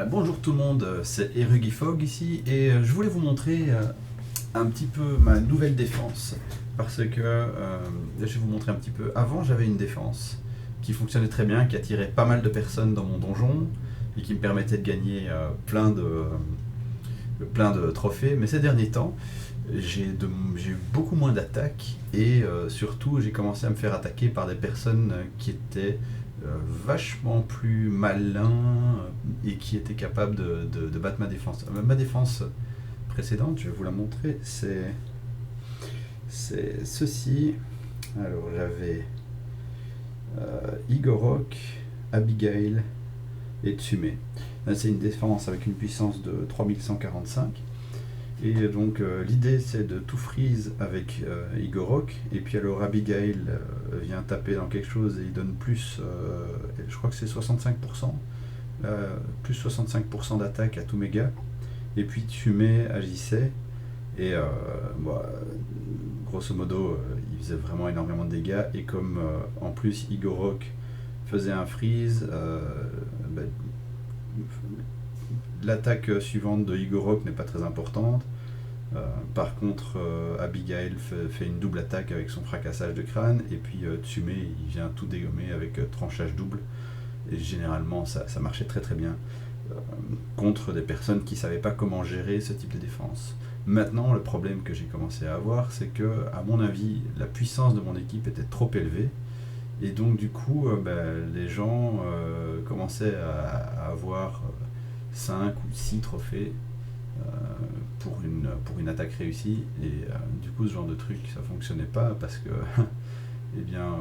Bonjour tout le monde, c'est Erugifog ici et je voulais vous montrer un petit peu ma nouvelle défense parce que je vais vous montrer un petit peu. Avant j'avais une défense qui fonctionnait très bien, qui attirait pas mal de personnes dans mon donjon et qui me permettait de gagner plein de trophées, mais ces derniers temps j'ai eu beaucoup moins d'attaques et surtout j'ai commencé à me faire attaquer par des personnes qui étaient vachement plus malins et qui étaient capables de battre ma défense. Ma défense précédente, je vais vous la montrer, c'est ceci. Alors j'avais Igorok, Abigail et Tsume. Là c'est une défense avec une puissance de 3145. Et donc l'idée c'est de tout freeze avec Igorok, et puis alors Abigail vient taper dans quelque chose et il donne plus, je crois que c'est 65%, plus 65% d'attaque à tous mes gars, et puis Tsume agissait, et grosso modo il faisait vraiment énormément de dégâts, et comme en plus Igorok faisait un freeze, ben, l'attaque suivante de Igorok n'est pas très importante. Par contre, Abigail fait une double attaque avec son fracassage de crâne, et puis Tsume il vient tout dégommer avec tranchage double. Et généralement, ça marchait très très bien contre des personnes qui ne savaient pas comment gérer ce type de défense. Maintenant, le problème que j'ai commencé à avoir, c'est que, à mon avis, la puissance de mon équipe était trop élevée. Et donc, du coup, les gens commençaient à avoir 5 ou 6 trophées pour une attaque réussie, et du coup ce genre de truc ça fonctionnait pas parce que eh bien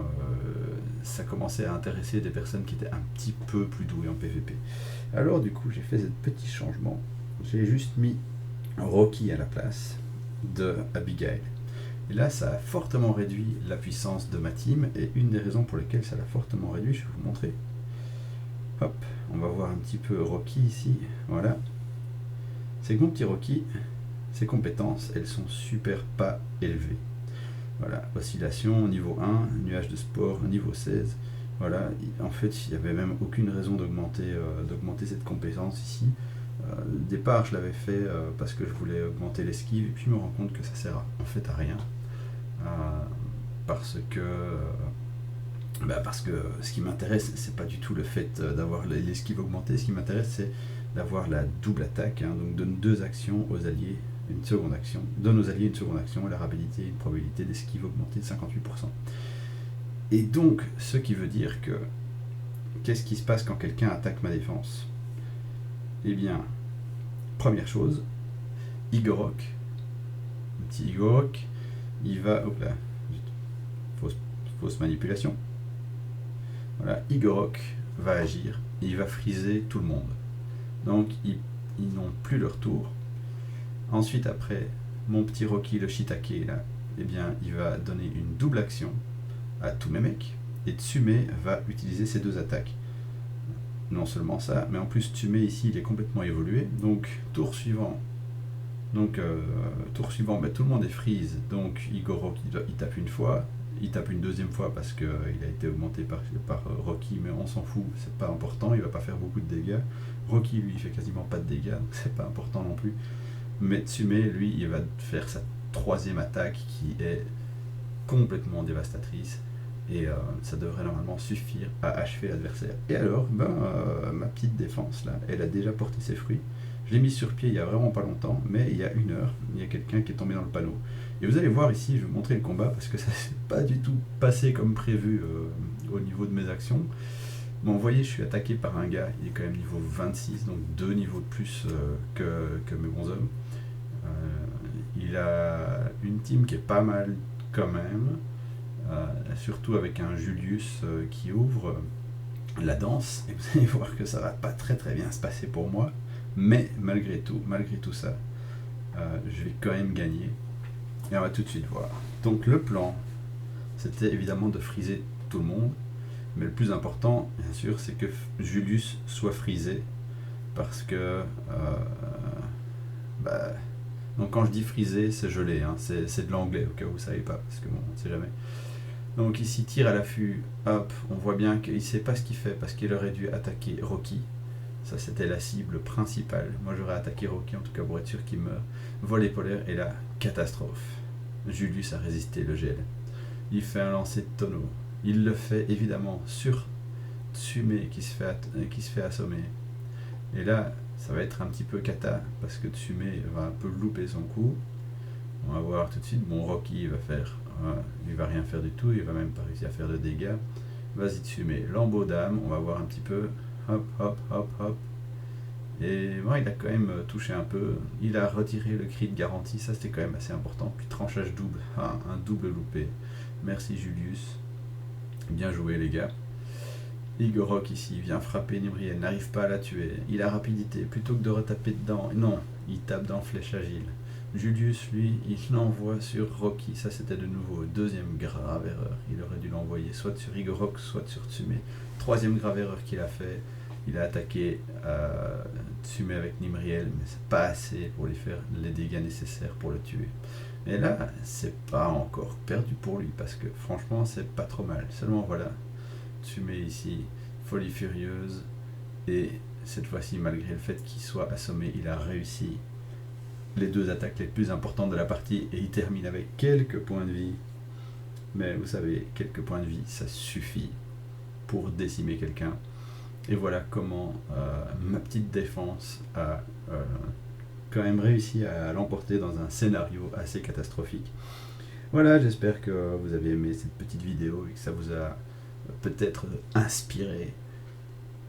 ça commençait à intéresser des personnes qui étaient un petit peu plus douées en PvP. Alors du coup j'ai fait ce petit changement, j'ai juste mis Rocky à la place de Abigail, et là ça a fortement réduit la puissance de ma team, et une des raisons pour lesquelles ça l'a fortement réduit, je vais vous montrer. Hop, on va voir un petit peu Rocky ici, voilà. C'est que mon petit Rocky, ses compétences, elles sont super pas élevées. Voilà, oscillation niveau 1, nuage de sport niveau 16. Voilà, en fait, il n'y avait même aucune raison d'augmenter cette compétence ici. Au départ, je l'avais fait parce que je voulais augmenter l'esquive, et puis je me rends compte que ça sert en fait à rien. Parce que ce qui m'intéresse, c'est pas du tout le fait d'avoir l'esquive augmentée. Ce qui m'intéresse, c'est d'avoir la double attaque, hein, donc donne deux actions aux alliés, une seconde action, donne aux alliés une seconde action, et la rapidité et une probabilité d'esquive augmentée de 58%. Et donc, ce qui veut dire que, qu'est-ce qui se passe quand quelqu'un attaque ma défense? Eh bien, première chose, Igorok, un petit Igorok, il va, hop là, fausse manipulation. Voilà, Igorok va agir, et il va friser tout le monde. Donc ils n'ont plus leur tour. Ensuite, après, mon petit Rocky le Shiitake là, eh bien il va donner une double action à tous mes mecs, et Tsume va utiliser ces deux attaques. Non seulement ça, mais en plus Tsume ici il est complètement évolué, donc tour suivant, tout le monde est freeze, donc Igorok il tape une fois, il tape une deuxième fois parce qu'il a été augmenté par Rocky, mais on s'en fout, c'est pas important, il va pas faire beaucoup de dégâts. Rocky lui il fait quasiment pas de dégâts, donc c'est pas important non plus. Mais Tsume lui il va faire sa troisième attaque qui est complètement dévastatrice, et ça devrait normalement suffire à achever l'adversaire. Et alors, ma petite défense là, elle a déjà porté ses fruits. Je l'ai mise sur pied il y a vraiment pas longtemps, mais il y a 1 heure, il y a quelqu'un qui est tombé dans le panneau. Et vous allez voir ici, je vais vous montrer le combat parce que ça s'est pas du tout passé comme prévu au niveau de mes actions. Bon, vous voyez, je suis attaqué par un gars, il est quand même niveau 26, donc 2 niveaux de plus que mes bons hommes. Il a une team qui est pas mal quand même, surtout avec un Julius qui ouvre la danse, et vous allez voir que ça va pas très très bien se passer pour moi, mais malgré tout ça, je vais quand même gagner, et on va tout de suite voir. Donc le plan, c'était évidemment de friser tout le monde, mais le plus important, bien sûr, c'est que Julius soit frisé, parce que donc quand je dis frisé, c'est gelé, hein, c'est de l'anglais au cas où vous ne savez pas, parce que bon, on ne sait jamais. Donc ici, tir à l'affût, hop, on voit bien qu'il ne sait pas ce qu'il fait, parce qu'il aurait dû attaquer Rocky. Ça, c'était la cible principale. Moi, j'aurais attaqué Rocky, en tout cas pour être sûr qu'il meurt. Volet polaire et la catastrophe. Julius a résisté le gel. Il fait un lancer de tonneau. Il le fait évidemment sur Tsume qui se fait assommer. Et là, ça va être un petit peu cata parce que Tsume va un peu louper son coup. On va voir tout de suite. Bon, Rocky il va rien faire du tout. Il va même pas réussir à faire de dégâts. Vas-y Tsume, lambeau d'âme. On va voir un petit peu. Hop, hop, hop, hop. Et bon, il a quand même touché un peu. Il a retiré le cri de garantie. Ça, c'était quand même assez important. Puis tranchage double. Ah, un double loupé. Merci Julius. Bien joué les gars. Igorok ici vient frapper Nimriel, n'arrive pas à la tuer. Il a rapidité, plutôt que de retaper dedans. Non, il tape dans flèche agile. Julius, lui, il l'envoie sur Rocky. Ça, c'était de nouveau deuxième grave erreur. Il aurait dû l'envoyer soit sur Igorok, soit sur Tsume. Troisième grave erreur qu'il a fait. Il a attaqué Tsume avec Nimriel, mais c'est pas assez pour lui faire les dégâts nécessaires pour le tuer. Mais là, c'est pas encore perdu pour lui, parce que franchement, c'est pas trop mal. Seulement, voilà, Tsume ici, folie furieuse, et cette fois-ci, malgré le fait qu'il soit assommé, il a réussi les deux attaques les plus importantes de la partie, et il termine avec quelques points de vie. Mais vous savez, quelques points de vie, ça suffit pour décimer quelqu'un. Et voilà comment ma petite défense a quand même réussi à l'emporter dans un scénario assez catastrophique. Voilà, j'espère que vous avez aimé cette petite vidéo et que ça vous a peut-être inspiré.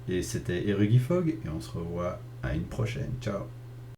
Et c'était Erugifog et on se revoit à une prochaine. Ciao.